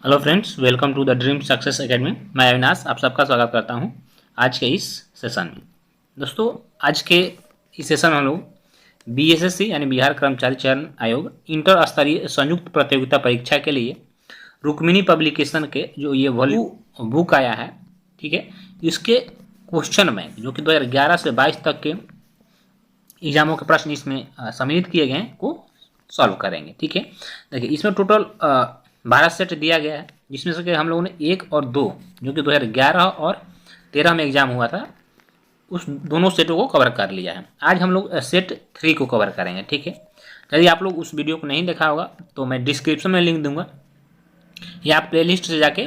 Hello friends, welcome to the Dream Success Academy. मैं अविनाश आप सबका स्वागत करता हूं आज के इस सेशन में। दोस्तों, आज के इस सेशन में हम लोग बीएसएससी यानी बिहार कर्मचारी चयन आयोग इंटर स्तरीय संयुक्त प्रतियोगिता परीक्षा के लिए रुक्मिणी पब्लिकेशन के जो ये वॉल्यूम बुक आया है, ठीक है, इसके क्वेश्चन बैंक जो कि 2011 से 22 तक के एग्जामों के प्रश्न इसमें सम्मिलित किए गए हैं को सॉल्व करेंगे। ठीक है, देखिए इसमें टोटल 12 सेट दिया गया है, जिसमें से हम लोगों ने 1 और 2 जो कि 2011 और 13 में एग्जाम हुआ था, उस दोनों सेटों को कवर कर लिया है। आज हम लोग सेट 3 को कवर करेंगे। ठीक है, यदि आप लोग उस वीडियो को नहीं देखा होगा तो मैं डिस्क्रिप्शन में लिंक दूंगा, या आप प्लेलिस्ट से जाके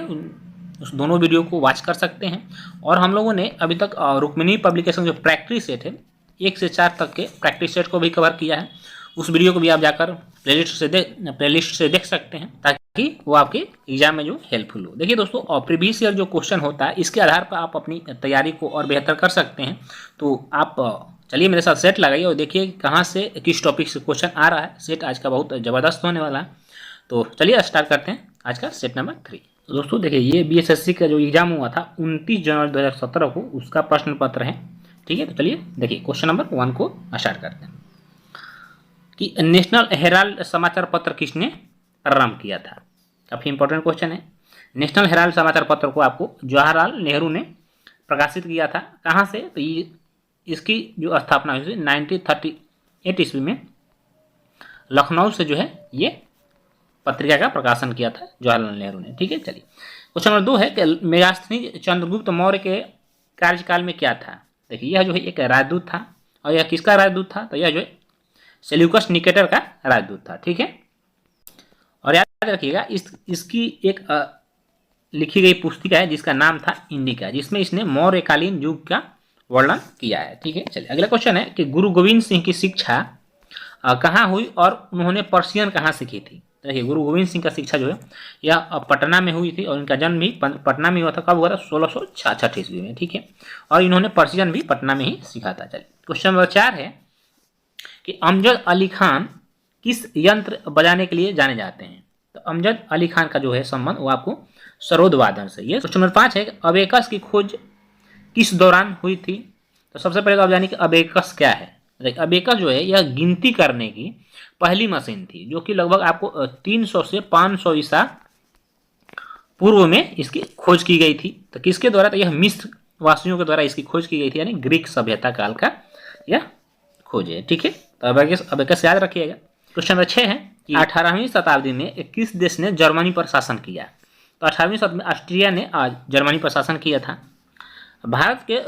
उस दोनों वीडियो को वॉच कर सकते हैं। और हम लोगों ने अभी तक रुक्मिणी पब्लिकेशन जो प्रैक्टिस सेट है 1 से 4 तक के प्रैक्टिस सेट को भी कवर किया है। उस वीडियो को भी आप जाकर प्लेलिस्ट से देख सकते हैं, ताकि वो आपके एग्जाम में जो हेल्पफुल हो। देखिए दोस्तों, प्रीवियस ईयर जो क्वेश्चन होता है इसके आधार पर आप अपनी तैयारी को और बेहतर कर सकते हैं। तो आप चलिए मेरे साथ सेट लगाइए और देखिए कहाँ से किस टॉपिक से क्वेश्चन आ रहा है। सेट आज का बहुत ज़बरदस्त होने वाला है। तो चलिए स्टार्ट करते हैं आज का सेट नंबर 3। तो दोस्तों देखिए, ये बीएसएससी का जो एग्जाम हुआ था 29 जनवरी 2017 को, उसका प्रश्न पत्र है। ठीक है, तो चलिए देखिए क्वेश्चन नंबर 1 को स्टार्ट करते हैं कि नेशनल हेराल्ड समाचार पत्र किसने प्रारंभ किया था। काफ़ी इंपॉर्टेंट क्वेश्चन है। नेशनल हेराल्ड समाचार पत्र को आपको जवाहरलाल नेहरू ने प्रकाशित किया था। कहाँ से? तो ये इसकी जो स्थापना हुई थी 1938 ईस्वी में लखनऊ से जो है ये पत्रिका का प्रकाशन किया था जवाहरलाल नेहरू ने। ठीक है, चलिए क्वेश्चन नंबर 2 है कि मेगास्थनी चंद्रगुप्त मौर्य के कार्यकाल में क्या था। देखिए यह जो है एक राजदूत था, और यह किसका राजदूत था? तो यह जो है सेल्यूकस निकेटर का राजदूत था। ठीक है, और याद रखिएगा इसकी एक लिखी गई पुस्तिका है जिसका नाम था इंडिका, जिसमें इसने मौर्यकालीन युग का वर्णन किया है। ठीक है, चलिए अगला क्वेश्चन है कि गुरु गोविंद सिंह की शिक्षा कहाँ हुई और उन्होंने पर्शियन कहाँ सीखी थी। देखिए गुरु गोविंद सिंह का शिक्षा जो है यह पटना में हुई थी, और इनका जन्म भी पटना में हुआ था। कब हुआ था? 1666 ईस्वी में। ठीक है, और इन्होंने पर्शियन भी पटना में ही सीखा था। चलिए क्वेश्चन नंबर 4 है कि अमजद अली खान किस यंत्र बजाने के लिए जाने जाते हैं। तो अमजद अली खान का जो है संबंध वो आपको सरोद वादन से। ये क्वेश्चन नंबर 5 है कि अबेकस की खोज किस दौरान हुई थी। तो सबसे पहले तो आप जानिए कि अबेकस क्या है। देखिए अबेकस जो है यह गिनती करने की पहली मशीन थी, जो कि लगभग आपको 300 से 500 ईसा पूर्व में इसकी खोज की गई थी। तो किसके द्वारा? तो यह मिस्र वासियों के द्वारा इसकी खोज की गई थी, यानी ग्रीक सभ्यता काल का यह खोज है। ठीक है, तो अबेकस याद रखिएगा। क्वेश्चन नंबर 6 है कि 18वीं शताब्दी में किस देश ने जर्मनी पर शासन किया। तो 18वीं शताब्दी में ऑस्ट्रिया ने आज जर्मनी पर शासन किया था। भारत के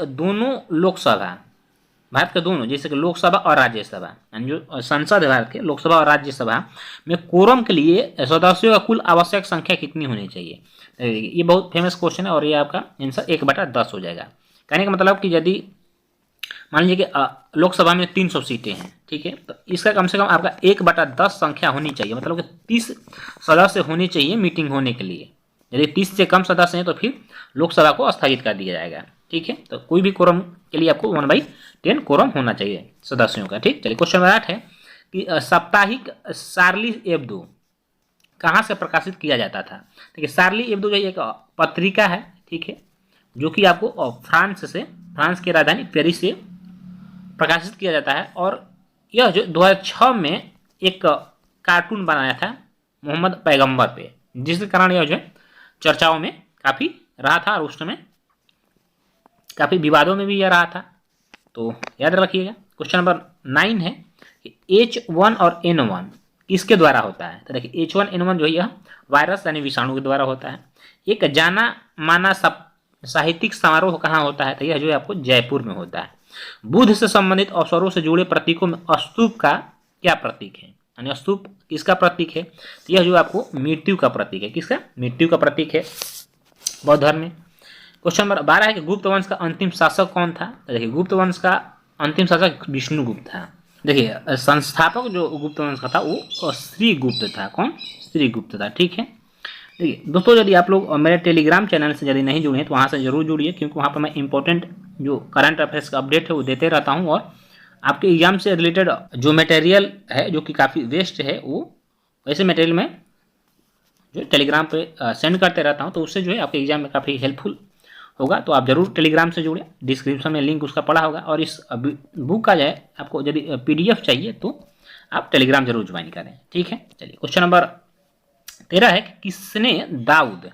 दोनों जैसे कि लोकसभा और राज्यसभा, जो संसद है भारत के, लोकसभा और राज्यसभा में कोरम के लिए सदस्यों का कुल आवश्यक संख्या कितनी होनी चाहिए। ये बहुत फेमस क्वेश्चन है, और ये आपका आंसर 1/10 हो जाएगा। कहने का मतलब कि यदि मान लीजिए कि लोकसभा में 300 सीटें हैं, ठीक है, तो इसका कम से कम आपका 1/10 संख्या होनी चाहिए, मतलब कि 30 सदस्य होने चाहिए मीटिंग होने के लिए। यदि 30 से कम सदस्य हैं तो फिर लोकसभा को स्थगित कर दिया जाएगा। ठीक है, तो कोई भी कोरम के लिए आपको 1/10 कोरम होना चाहिए सदस्यों का। ठीक, चलिए क्वेश्चन नंबर 8 है कि साप्ताहिक शार्ली एब्दो कहाँ से प्रकाशित किया जाता था। देखिए शार्ली एब्दो जो एक पत्रिका है, ठीक है, जो कि आपको फ्रांस की राजधानी पेरिस से प्रकाशित किया जाता है। और यह जो 2006 में एक कार्टून बनाया था मोहम्मद पैगंबर पे, जिसके कारण यह जो है चर्चाओं में काफ़ी रहा था, और उस समय काफ़ी विवादों में भी यह रहा था। तो याद रखिएगा। क्वेश्चन नंबर 9 है कि H1 और N1 किसके द्वारा होता है। तो देखिए H1N1 जो है यह वायरस यानी विषाणु के द्वारा होता है। एक जाना माना साहित्यिक समारोह कहाँ होता है। तो यह जो है आपको जयपुर में होता है। बुध से संबंधित अवसरों से जुड़े प्रतीकों में स्तूप का क्या प्रतीक है, यानी स्तूप किसका प्रतीक है। तो यह जो आपको मृत्यु का प्रतीक है। किसका? मृत्यु का प्रतीक है बौद्ध धर्म में। क्वेश्चन नंबर 12 है कि गुप्त वंश का अंतिम शासक कौन था। तो देखिए गुप्त वंश का अंतिम शासक विष्णुगुप्त था। देखिए संस्थापक जो गुप्त वंश का था वो श्रीगुप्त था। कौन? श्रीगुप्त था। ठीक है, देखिए दोस्तों, यदि आप लोग मेरे टेलीग्राम चैनल से यदि नहीं जुड़े हैं तो वहाँ से जरूर जुड़िए, क्योंकि वहाँ पर मैं इंपॉर्टेंट जो करंट अफेयर्स का अपडेट है वो देते रहता हूँ, और आपके एग्जाम से रिलेटेड जो मटेरियल है जो कि काफ़ी वेस्ट है वो वैसे मटेरियल मैं जो टेलीग्राम पे सेंड करते रहता हूँ, तो उससे जो है आपके एग्जाम में काफ़ी हेल्पफुल होगा। तो आप जरूर टेलीग्राम से जुड़े, डिस्क्रिप्शन में लिंक उसका पड़ा होगा। और इस बुक का जो है आपको यदि PDF चाहिए तो आप टेलीग्राम जरूर ज्वाइन करें, ठीक है। चलिए क्वेश्चन नंबर 13 है कि किसने दाऊद,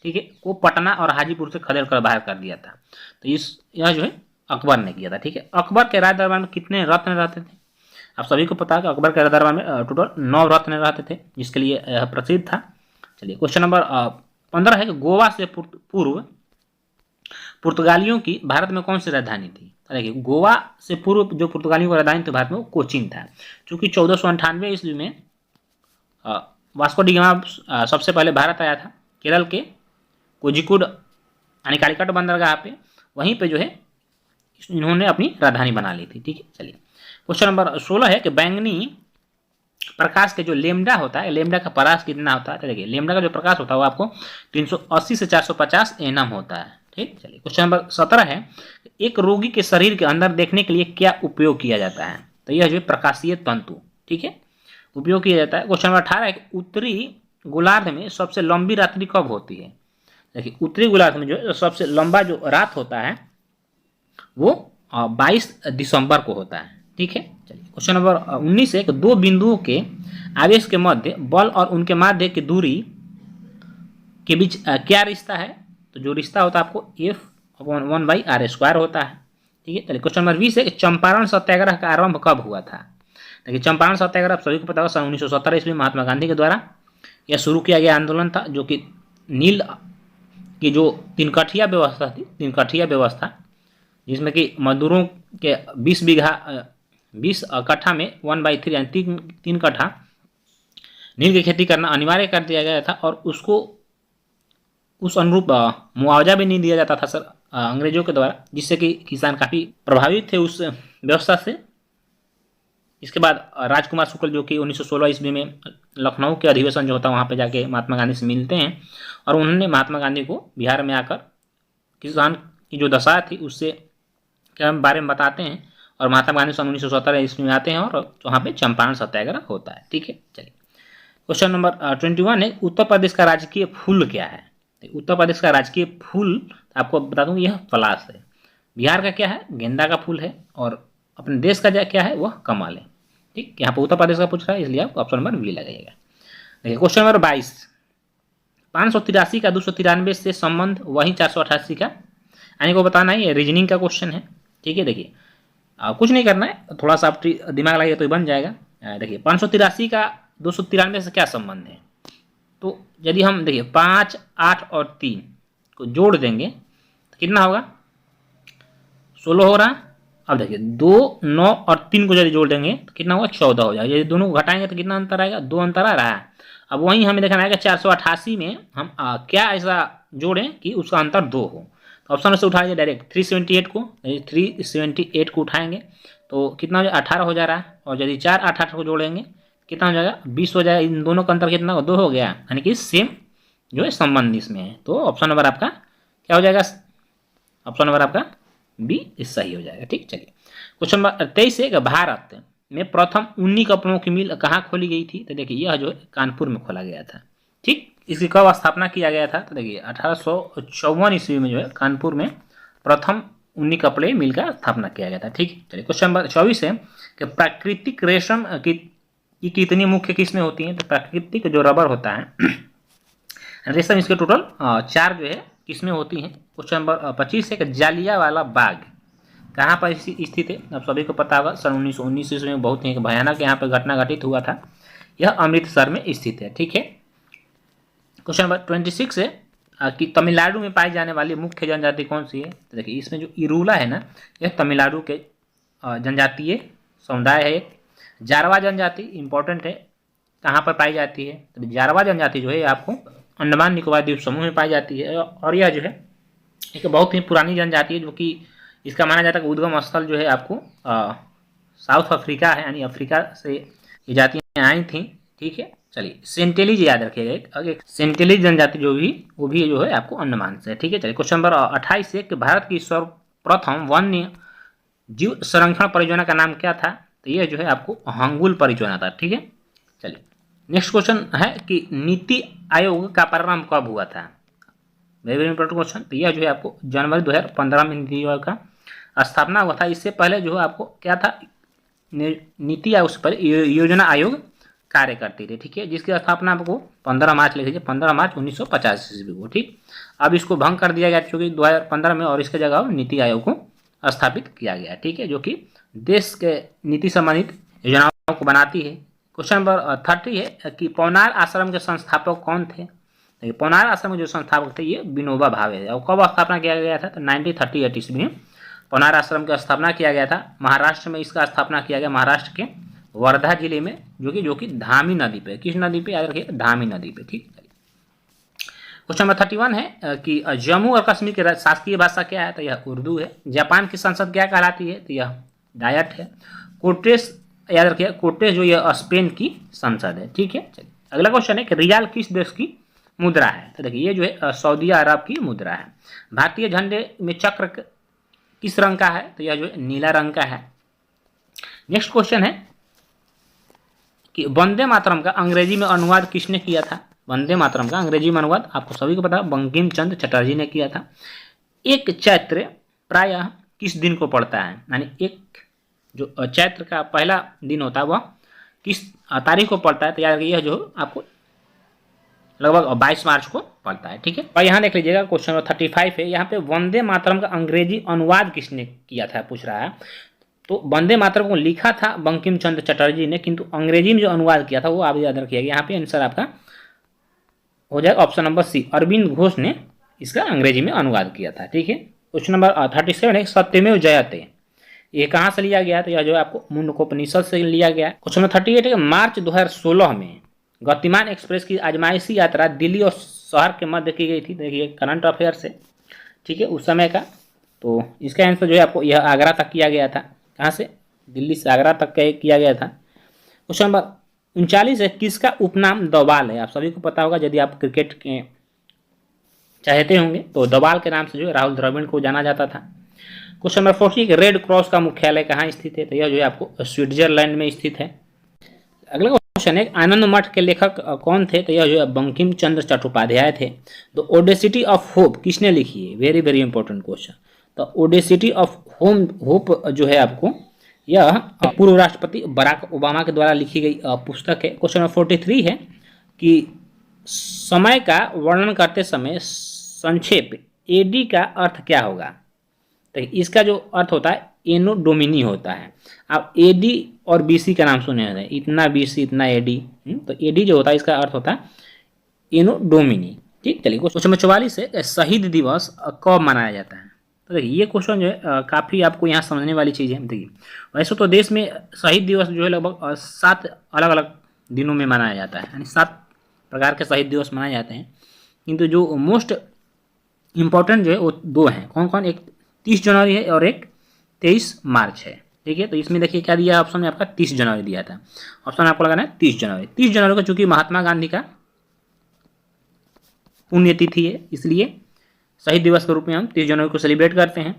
ठीक है, को पटना और हाजीपुर से खदेड़ कर बाहर कर दिया था। तो यह जो है अकबर ने किया था, ठीक है। अकबर के राज दरबार में कितने रत्न रहते थे? आप सभी को पता है कि अकबर के राज दरबार में टोटल 9 रत्न रहते थे, जिसके लिए यह प्रसिद्ध था। चलिए क्वेश्चन नंबर 15 है कि गोवा से पूर्व पुर्तगालियों की भारत में कौन सी राजधानी थी? देखिए, गोवा से पूर्व जो पुर्तगालियों की राजधानी थी भारत में, वो कोचीन था। चूंकि 1498 ईस्वी में वास्को डी गामा सबसे पहले भारत आया था, केरल के कोझिकोड यानी कालीकट बंदरगाह पे, वहीं पे जो है इन्होंने अपनी राजधानी बना ली थी, ठीक है। चलिए क्वेश्चन नंबर 16 है कि बैंगनी प्रकाश के जो लेमडा होता है, लेमडा का परास कितना होता है? तो देखिए, लेमडा का जो प्रकाश होता है वो आपको 380 से 450 एनम होता है, ठीक। चलिए क्वेश्चन नंबर 17 है, एक रोगी के शरीर के अंदर देखने के लिए क्या उपयोग किया जाता है? तो यह जो है प्रकाशीय तंतु, ठीक है, उपयोग किया जाता है। क्वेश्चन नंबर 18 है कि उत्तरी गोलार्ध में सबसे लंबी रात्रि कब होती है? देखिए, उत्तरी गोलार्ध में जो सबसे लंबा जो रात होता है वो 22 दिसंबर को होता है, ठीक है। चलिए क्वेश्चन नंबर 19 है कि दो बिंदुओं के आवेश के मध्य बल और उनके माध्य की दूरी के बीच क्या रिश्ता है? तो जो रिश्ता होता है आपको F/1/r² होता है, ठीक है। चलिए क्वेश्चन नंबर 20 है कि चंपारण सत्याग्रह का आरंभ कब हुआ था? देखिए, चंपारण सत्याग्रह आप सभी को पता होगा सन 1917 ईस्वी महात्मा गांधी के द्वारा यह शुरू किया गया आंदोलन था, जो कि नील की जो तीन कठिया व्यवस्था, जिसमें कि मजदूरों के 20 कट्ठा में 1/3 यानी 3 कट्ठा नील की खेती करना अनिवार्य कर दिया गया था, और उसको उस अनुरूप मुआवजा भी नहीं दिया जाता था सर अंग्रेजों के द्वारा, जिससे कि किसान काफ़ी प्रभावित थे उस व्यवस्था से। इसके बाद राजकुमार शुक्ल जो कि 1916 ईस्वी में लखनऊ के अधिवेशन जो होता है वहाँ पे जाके महात्मा गांधी से मिलते हैं, और उन्होंने महात्मा गांधी को बिहार में आकर किसान की जो दशा थी उससे के बारे में बताते हैं, और महात्मा गांधी सन 1917 ईस्वी में आते हैं और वहाँ पे चंपारण सत्याग्रह होता है, ठीक है। चलिए क्वेश्चन नंबर 21 है, उत्तर प्रदेश का राजकीय फूल क्या है? उत्तर प्रदेश का राजकीय फूल आपको बता दूं, यह पलाश है। बिहार का क्या है? गेंदा का फूल है। और अपने देश का क्या है? वह कमल है, ठीक। यहाँ पर उत्तर प्रदेश का पूछ रहा है, इसलिए आप ऑप्शन नंबर बी लगाइएगा। देखिए क्वेश्चन नंबर 22, 583 का 293 से संबंध वही 488 का, यानी को बताना है, ये रीजनिंग का क्वेश्चन है, ठीक है। देखिए कुछ नहीं करना है, थोड़ा सा आप दिमाग लगाइए तो बन जाएगा। देखिए 583 का 293 से क्या संबंध है? तो यदि हम देखिए 5, 8 और 3 को जोड़ देंगे तो कितना होगा? 16 हो रहा। अब देखिए 2, 9 और 3 को यदि जोड़ देंगे तो कितना होगा? 14 हो जाएगा। यदि दोनों को घटाएंगे तो कितना अंतर आएगा? 2 अंतर आ रहा है। अब वहीं हमें देखना है कि 488 में हम क्या ऐसा जोड़ें कि उसका अंतर 2 हो। तो ऑप्शन से उठा लीजिए डायरेक्ट 378 को उठाएंगे तो कितना हो जाएगा? 18 हो जा रहा है। और यदि 4, 8, 8 को जोड़ेंगे कितना हो जाएगा? 20 हो जाएगा। इन दोनों का अंतर कितना? 2 हो गया, यानी कि सेम जो है संबंध इसमें है। तो ऑप्शन नंबर आपका क्या हो जाएगा? ऑप्शन नंबर आपका बी सही हो जाएगा, ठीक। चलिए क्वेश्चन नंबर 23 है कि भारत में प्रथम ऊनी कपड़ों की मिल कहाँ खोली गई थी? तो देखिए यह जो है कानपुर में खोला गया था, ठीक। इसकी कब स्थापना किया गया था? तो देखिए 1854 ईस्वी में जो है कानपुर में प्रथम ऊनी कपड़े मिल का स्थापना किया गया था, ठीक। चलिए क्वेश्चन नंबर 24 है कि प्राकृतिक रेशम की कितनी मुख्य किस्में होती हैं? तो प्राकृतिक जो रबर होता है रेशम, इसके टोटल 4 जो है किस्में होती हैं। क्वेश्चन नंबर 25 है कि जालियांवाला बाग कहाँ पर स्थित है? आप सभी को पता होगा सन 1919 ईस्वी में बहुत ही भयानक यहाँ पर घटना घटित हुआ था। यह अमृतसर में स्थित है, ठीक है। क्वेश्चन नंबर 26 है कि तमिलनाडु में पाई जाने वाली मुख्य जनजाति कौन सी है? तो देखिए इसमें जो इरूला है ना, यह तमिलनाडु के जनजातीय समुदाय है। जारवा जनजाति इंपॉर्टेंट है, कहाँ पर पाई जाती है? तो जारवा जनजाति जो है आपको अंडमान निकोबार द्वीप समूह में पाई जाती है, और यह जो है एक बहुत ही पुरानी जनजाति है, जो कि इसका माना जाता है कि उद्गम स्थल जो है आपको साउथ अफ्रीका है, यानी अफ्रीका से ये जातियाँ आई थी, ठीक है। चलिए सेंटेलिज याद रखिएगा, एक सेंटेलिज जनजाति जो भी वो भी जो है आपको अंडमान से, ठीक है। चलिए क्वेश्चन नंबर 28 है कि भारत की सर्वप्रथम वन्य जीव संरक्षण परियोजना का नाम क्या था? तो यह जो है आपको हंगुल परियोजना था, ठीक है। चलिए नेक्स्ट क्वेश्चन है कि नीति आयोग का प्रारंभ कब हुआ था। Very very important question. तो यह जो है आपको जनवरी 2015 में नीति आयोग का स्थापना हुआ था। इससे पहले जो है आपको क्या था, नीति आयोग से पहले योजना आयोग कार्य करती थी, ठीक है, जिसकी स्थापना आपको 15 मार्च लिख लीजिए, 15 मार्च 1950 ईस्वी को, ठीक। अब इसको भंग कर दिया गया चूँकि 2015 में, और इसके जगह नीति आयोग को स्थापित किया गया, ठीक है, जो कि देश के नीति संबंधित योजनाओं को बनाती है। क्वेश्चन नंबर 30 है कि पौनार आश्रम के संस्थापक कौन थे। देखिए पौनार आश्रम के जो संस्थापक थे ये विनोबा भावे थे। और कब स्थापना किया गया था, तो 1938 ईस्वी में पौनार आश्रम की स्थापना किया गया था। महाराष्ट्र में इसका स्थापना किया गया, महाराष्ट्र के वर्धा जिले में, जो कि धामी नदी पे, किस नदी पे, याद रखिए, धामी नदी पे, ठीक। क्वेश्चन नंबर 31 है कि जम्मू और कश्मीर की शासकीय भाषा क्या है, तो यह उर्दू है। जापान की संसद क्या कहलाती है, तो यह डायट है। कोर्टेस, याद रखिए, कोर्टेस जो यह स्पेन की संसद है, ठीक है। चलिए अगला क्वेश्चन है कि रियाल किस देश की मुद्रा है, तो देखिए ये जो है सऊदी अरब की मुद्रा है। भारतीय झंडे में चक्र किस रंग का है, तो यह जो है नीला रंग का है। नेक्स्ट क्वेश्चन है कि वंदे मातरम का अंग्रेजी में अनुवाद किसने किया था। वंदे मातरम का अंग्रेजी में अनुवाद आपको सभी को पता है, बंकिम चंद्र चटर्जी ने किया था। एक चैत्र प्रायः किस दिन को पड़ता है, यानी एक जो चैत्र का पहला दिन होता है वह किस तारीख को पड़ता है, तो याद रखिए यह जो आपको लगभग 22 मार्च को पड़ता है, ठीक है। और यहाँ देख लीजिएगा क्वेश्चन नंबर 35 है, यहाँ पे वंदे मातरम का अंग्रेजी अनुवाद किसने किया था पूछ रहा है। तो वंदे मातरम को लिखा था बंकिम चंद्र चटर्जी ने, किंतु अंग्रेजी में जो अनुवाद किया था वो आप याद रखिएगा। यहाँ पे आंसर आपका हो जाएगा option number C, Arvind Ghosh ने इसका अंग्रेजी में अनुवाद किया था, ठीक है। क्वेश्चन नंबर 37 है, सत्यमेव जयते, ये कहाँ से लिया गया, तो यह जो है आपको मुंडकोपनिषद से लिया गया। क्वेश्चन नंबर 38 है, मार्च 2016 में गतिमान एक्सप्रेस की आजमाइशी यात्रा दिल्ली और शहर के मध्य की गई थी। देखिए करंट अफेयर से, ठीक है, उस समय का। तो इसका आंसर जो है आपको यह आगरा तक किया गया था। कहाँ से, दिल्ली से आगरा तक किया गया था। क्वेश्चन नंबर 39 है, किसका उपनाम दवाल है। आप सभी को पता होगा, यदि आप क्रिकेट के चाहते होंगे तो दवाल के नाम से जो है राहुल द्रविड़ को जाना जाता था। क्वेश्चन नंबर 40, रेड क्रॉस का मुख्यालय कहाँ स्थित है, तो यह जो है आपको स्विट्जरलैंड में स्थित है। अगला क्वेश्चन है, आनंद मठ के लेखक कौन थे, तो यह जो है बंकिम चंद्र चट्टोपाध्याय थे। तो ओडेसिटी ऑफ होप किसने लिखी है, वेरी वेरी इंपॉर्टेंट क्वेश्चन। तो ओडेसिटी ऑफ होप जो है आपको यह पूर्व राष्ट्रपति बराक ओबामा के द्वारा लिखी गई पुस्तक है। क्वेश्चन नंबर 43 है कि समय का वर्णन करते समय संक्षेप एडी का अर्थ क्या होगा। तो इसका जो अर्थ होता है एनो डोमिनी होता है। आप एडी और बीसी का नाम सुने हैं, इतना बीसी इतना एडी, तो एडी जो होता है इसका अर्थ होता है एनो डोमिनी, ठीक। चलिए क्वेश्चन नंबर 44 है, शहीद दिवस कब मनाया जाता है। तो देखिए ये क्वेश्चन जो है काफ़ी आपको यहाँ समझने वाली चीज़ है। देखिए वैसे तो देश में शहीद दिवस जो है लगभग 7 अलग अलग दिनों में मनाया जाता है, यानी 7 प्रकार के शहीद दिवस मनाए जाते हैं, किंतु जो मोस्ट इम्पोर्टेंट जो है वो 2 हैं। कौन कौन, एक 30 जनवरी है और एक 23 मार्च है, ठीक है। तो इसमें देखिए क्या दिया ऑप्शन में आपका 30 जनवरी दिया था। ऑप्शन आपको लगाना है 30 जनवरी। 30 जनवरी को चूंकि महात्मा गांधी का पुण्यतिथि है, इसलिए शहीद दिवस के रूप में हम 30 जनवरी को सेलिब्रेट करते हैं।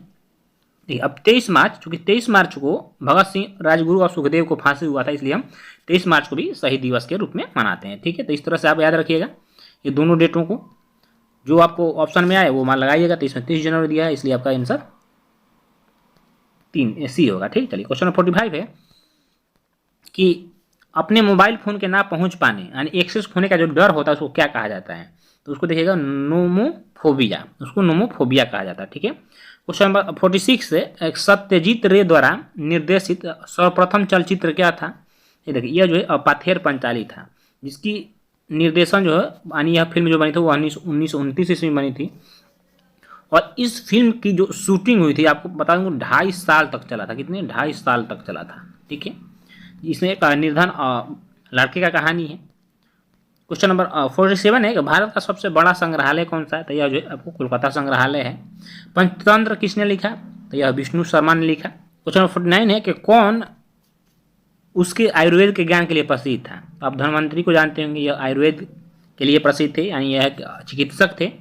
ठीक, अब 23 मार्च, चूंकि 23 मार्च को भगत सिंह, राजगुरु और सुखदेव को फांसी हुआ था, इसलिए हम 23 मार्च को भी शहीद दिवस के रूप में मनाते हैं, ठीक है। तो इस तरह से आप याद रखिएगा ये दोनों डेटों को, जो आपको ऑप्शन में आए वो मान लगाइएगा। तो इसमें 30 जनवरी दिया है, इसलिए आपका आंसर 3 सी होगा, ठीक। चलिए क्वेश्चन 45 है कि अपने मोबाइल फ़ोन के ना पहुंच पाने यानी एक्सेस होने का जो डर होता है उसको क्या कहा जाता है। तो उसको देखिएगा नोमोफोबिया, उसको नोमोफोबिया कहा जाता है, ठीक है। क्वेश्चन नंबर 46 है, सत्यजीत रे द्वारा निर्देशित सर्वप्रथम चलचित्र क्या था। ये देखिए यह जो है पाथेर पंचाली था, जिसकी निर्देशन जो है यानी यह फिल्म जो बनी थी वो 1929 ईस्वी में बनी थी। और इस फिल्म की जो शूटिंग हुई थी आपको बता दूँ 2.5 साल तक चला था। कितने, 2.5 साल तक चला था, ठीक है। इसमें एक निर्धन लड़के का कहानी है। क्वेश्चन नंबर 47 है कि भारत का सबसे बड़ा संग्रहालय कौन सा है। तो यह जो है आपको कोलकाता संग्रहालय है। पंचतंत्र किसने लिखा, तो यह विष्णु शर्मा ने लिखा। क्वेश्चन नंबर 49 है कि कौन उसके आयुर्वेद के ज्ञान के लिए प्रसिद्ध था। तो आप धनवंतरी को जानते होंगे, यह आयुर्वेद के लिए प्रसिद्ध थे, यानी यह चिकित्सक थे।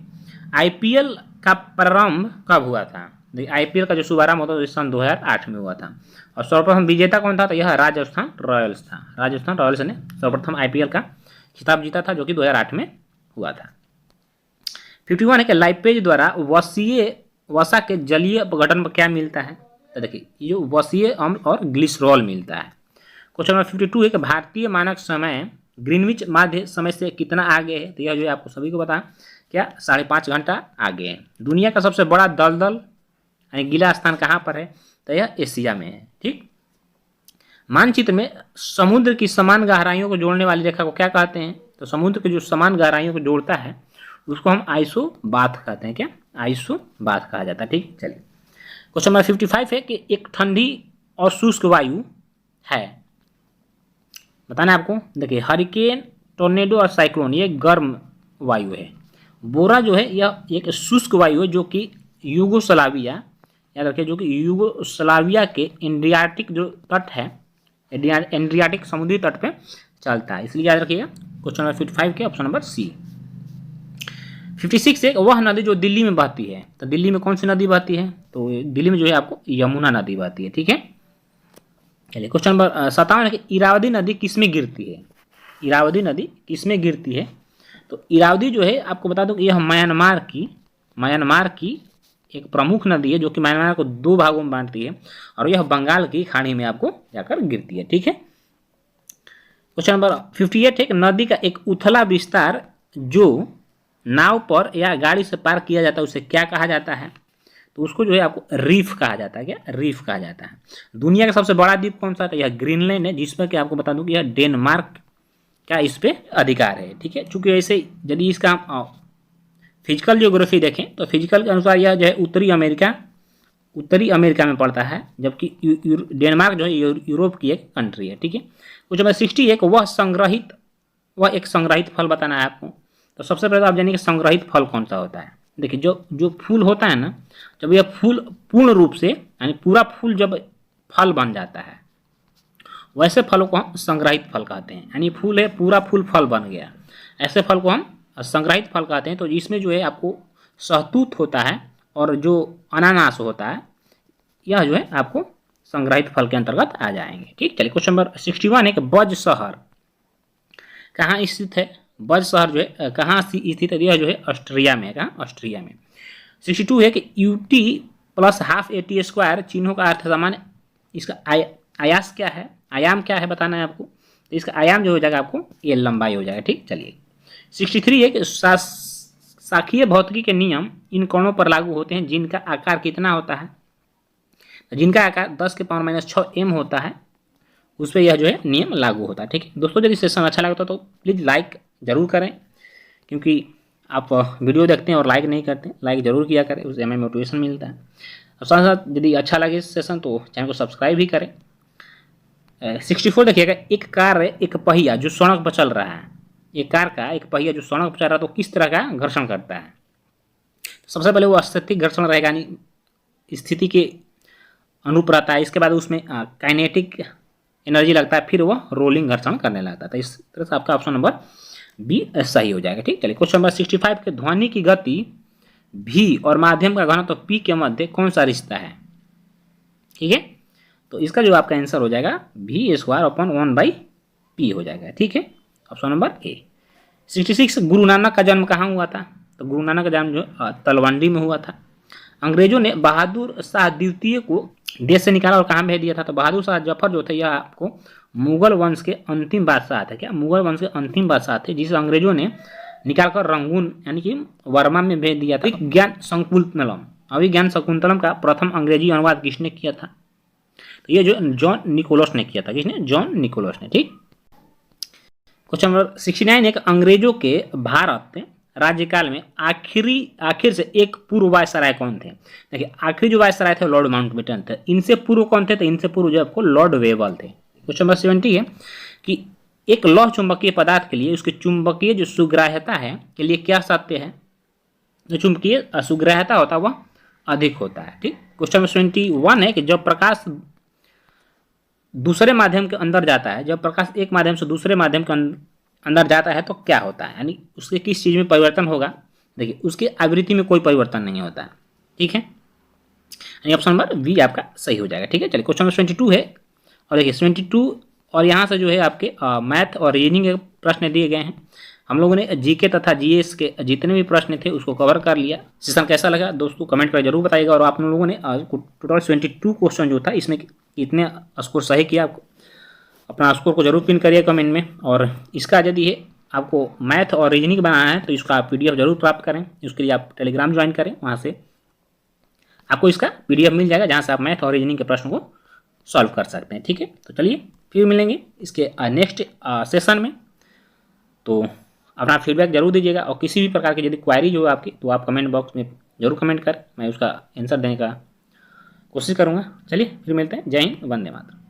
आईपीएल का प्रारंभ कब हुआ था। आईपीएल का जो शुभारंभ होता है सन 2008 में हुआ था। और सर्वप्रथम विजेता कौन था, तो यह राजस्थान रॉयल्स था। राजस्थान रॉयल्स ने सर्वप्रथम आईपीएल का खिताब जीता था, जो कि 2008 में हुआ था। 51 है कि लाइपेज द्वारा वसा के जलीय अपघटन पर क्या मिलता है? तो देखिए ये वसीय अम्ल और ग्लिसरॉल मिलता है। क्वेश्चन नंबर 52 है कि भारतीय मानक समय ग्रीनविच माध्य समय से कितना आगे है? तो यह जो है आपको सभी को पता क्या 5.5 घंटा आगे है। दुनिया का सबसे बड़ा दलदल यानी गीला स्थान कहाँ पर है? तो यह एशिया में है। ठीक, मानचित्र में समुद्र की समान गहराइयों को जोड़ने वाली रेखा को क्या कहते हैं? तो समुद्र की जो समान गहराइयों को जोड़ता है उसको हम आइसोबाथ कहते हैं। क्या? आइसोबाथ कहा जाता है। ठीक, चलिए क्वेश्चन नंबर 55 है कि एक ठंडी और शुष्क वायु है, बताना है आपको। देखिए हरिकेन, टोर्नेडो और साइक्लोन ये गर्म वायु है। बोरा जो है यह एक शुष्क वायु है जो कि यूगोस्लाविया, याद रखिए, जो कि यूगोस्लाविया के एड्रियाटिक जो तट है, एड्रियाटिक समुद्री तट पे चलता है, इसलिए याद रखिएगा। क्वेश्चन नंबर 55 के ऑप्शन नंबर सी। 56 है वह नदी जो दिल्ली में बहती है। तो दिल्ली में कौन सी नदी बहती है? तो दिल्ली में जो है आपको यमुना नदी बहती है। ठीक है, चलिए क्वेश्चन नंबर 57 है कि इरावदी नदी किसमें गिरती है? इरावदी नदी किसमें गिरती है? तो इरावदी जो है आपको बता दूं कि यह म्यांमार की एक प्रमुख नदी है जो कि म्यांमार को 2 भागों में बांटती है और यह बंगाल की खाड़ी में आपको जाकर गिरती है। ठीक है, क्वेश्चन नंबर 58 है कि नदी का एक उथला विस्तार जो नाव पर या गाड़ी से पार किया जाता है उसे क्या कहा जाता है? तो उसको जो है आपको रीफ कहा जाता है। क्या? रीफ कहा जाता है। दुनिया का सबसे बड़ा द्वीप कौन सा है? तो यह ग्रीनलैंड है, जिसमें कि आपको बता दूं कि यह डेनमार्क का इस पे अधिकार है। ठीक है, चूंकि ऐसे यदि इसका हम फिजिकल ज्योग्राफी देखें तो फिजिकल के अनुसार यह जो है उत्तरी अमेरिका में पड़ता है, जबकि डेनमार्क जो है यूरोप की एक कंट्री है। ठीक है, कुछ नंबर 60 है कि वह एक संग्रहित फल बताना है आपको। तो सबसे पहले तो आप जानिए कि संग्रहित फल कौन सा होता है। देखिए जो फूल होता है ना, जब यह फूल पूर्ण रूप से यानी पूरा फूल जब फल बन जाता है, वैसे फलों को हम संग्रहित फल कहते हैं। यानी फूल है, पूरा फूल फल बन गया, ऐसे फल को हम संग्रहित फल कहते हैं। तो इसमें जो है आपको सहतूत होता है और जो अनानास होता है, यह जो है आपको संग्रहित फल के अंतर्गत आ जाएंगे। ठीक, चलिए क्वेश्चन नंबर 61 है कि बज शहर कहाँ स्थित है? बज शहर जो है कहाँ स्थित है? यह जो है ऑस्ट्रिया में है। कहाँ? ऑस्ट्रिया में। 62 है कि UT + ½ AT स्क्वायर चिन्हों का अर्थ सामान्य, इसका आयास क्या है? आयाम क्या है बताना है आपको। तो इसका आयाम जो हो जाएगा आपको ये लंबाई हो जाएगा। ठीक, चलिए 63 है कि शाखीय भौतिकी के नियम इन कणों पर लागू होते हैं जिनका आकार कितना होता है? जिनका आकार 10⁻⁻6 m होता है, उस पर यह जो है नियम लागू होता है। ठीक है दोस्तों, यदि सेशन अच्छा लगता तो प्लीज़ लाइक ज़रूर करें, क्योंकि आप वीडियो देखते हैं और लाइक नहीं करते। लाइक ज़रूर किया करें, उससे हमें मोटिवेशन मिलता है। और साथ साथ यदि अच्छा लगे इस सेशन तो चैनल को सब्सक्राइब भी करें। 64 देखिएगा, एक कार है, एक पहिया जो सड़क पर चल रहा है। एक कार का एक पहिया जो सड़क पर चल रहा है तो किस तरह का घर्षण करता है? सबसे पहले वो स्थैतिक घर्षण रहेगा, यानी स्थिति के अनुरूप रहता है। इसके बाद उसमें काइनेटिक एनर्जी लगता है, फिर वह रोलिंग घर्षण करने लगता है। तो इस तरह से आपका ऑप्शन नंबर बी सही हो जाएगा। ठीक, चलिए क्वेश्चन नंबर 65 के ध्वनि की गति भी और माध्यम का घनत्व तो पी के मध्य कौन सा रिश्ता है? ठीक है, तो इसका जो आपका आंसर हो जाएगा V²/1/P हो जाएगा। ठीक है, option number A. 66 Guru Nanak का जन्म कहाँ हुआ था? तो गुरु नानक का जन्म जो तलवंडी में हुआ था। अंग्रेजों ने बहादुर शाह द्वितीय को देश से निकाला और कहाँ भेज दिया था? तो बहादुर शाह जफर जो थे यह आपको मुगल वंश के अंतिम बादशाह थे। क्या? मुगल वंश के अंतिम बादशाह थे, जिसे अंग्रेजों ने निकालकर रंगून यानी कि वर्मा में भेज दिया था। अभिज्ञान शकुंतलम का प्रथम अंग्रेजी अनुवाद किसने किया था? तो ये जो जॉन निकोलस ने किया था। किसने? जॉन निकोलस ने। ठीक, क्वेश्चन नंबर 69 एक अंग्रेजों के भारत राज्यकाल में आखिर से एक पूर्व वायसराय कौन थे? देखिए आखिरी जो वायसराय थे लॉर्ड माउंटबेटन थे। इनसे पूर्व कौन थे? तो इनसे पूर्व जो आपको लॉर्ड वेवल थे। क्वेश्चन नंबर 70 है कि एक लौह चुंबकीय पदार्थ के लिए उसकी चुंबकीय जो सुग्राह्यता है के लिए क्या सत्य है? जो चुंबकीय सुग्राह्यता होता है वह अधिक होता है। ठीक, क्वेश्चन नंबर 71 है कि जब प्रकाश दूसरे माध्यम के अंदर जाता है, जब प्रकाश एक माध्यम से दूसरे माध्यम के अंदर जाता है तो क्या होता है? यानी उसके किस चीज़ में परिवर्तन होगा? देखिए उसकी आवृत्ति में कोई परिवर्तन नहीं होता है। ठीक है, यानी ऑप्शन नंबर बी आपका सही हो जाएगा। ठीक है, चलिए क्वेश्चन नंबर 72 है और देखिए 72 और यहाँ से जो है आपके मैथ और रीजनिंग के प्रश्न दिए गए हैं। हम लोगों ने जीके तथा जीएस के जितने भी प्रश्न थे उसको कवर कर लिया। सेशन कैसा लगा दोस्तों कमेंट कर जरूर बताइएगा। और आप लोगों ने टोटल 22 क्वेश्चन जो था इसमें कितने स्कोर सही किया, आपको अपना स्कोर को जरूर पिन करिए कमेंट में। और इसका यदि है आपको मैथ और रीजनिंग बनाना है तो इसका आप PDF जरूर प्राप्त करें। इसके लिए आप टेलीग्राम ज्वाइन करें, वहाँ से आपको इसका PDF मिल जाएगा जहाँ से आप मैथ और रीजनिंग के प्रश्न को सॉल्व कर सकते हैं। ठीक है, तो चलिए फिर मिलेंगे इसके नेक्स्ट सेशन में। तो अपना फीडबैक जरूर दीजिएगा और किसी भी प्रकार की यदि क्वायरी जो है आपकी तो आप कमेंट बॉक्स में जरूर कमेंट करें, मैं उसका आंसर देने का कोशिश करूँगा। चलिए फिर मिलते हैं। जय हिंद, वंदे मातरम।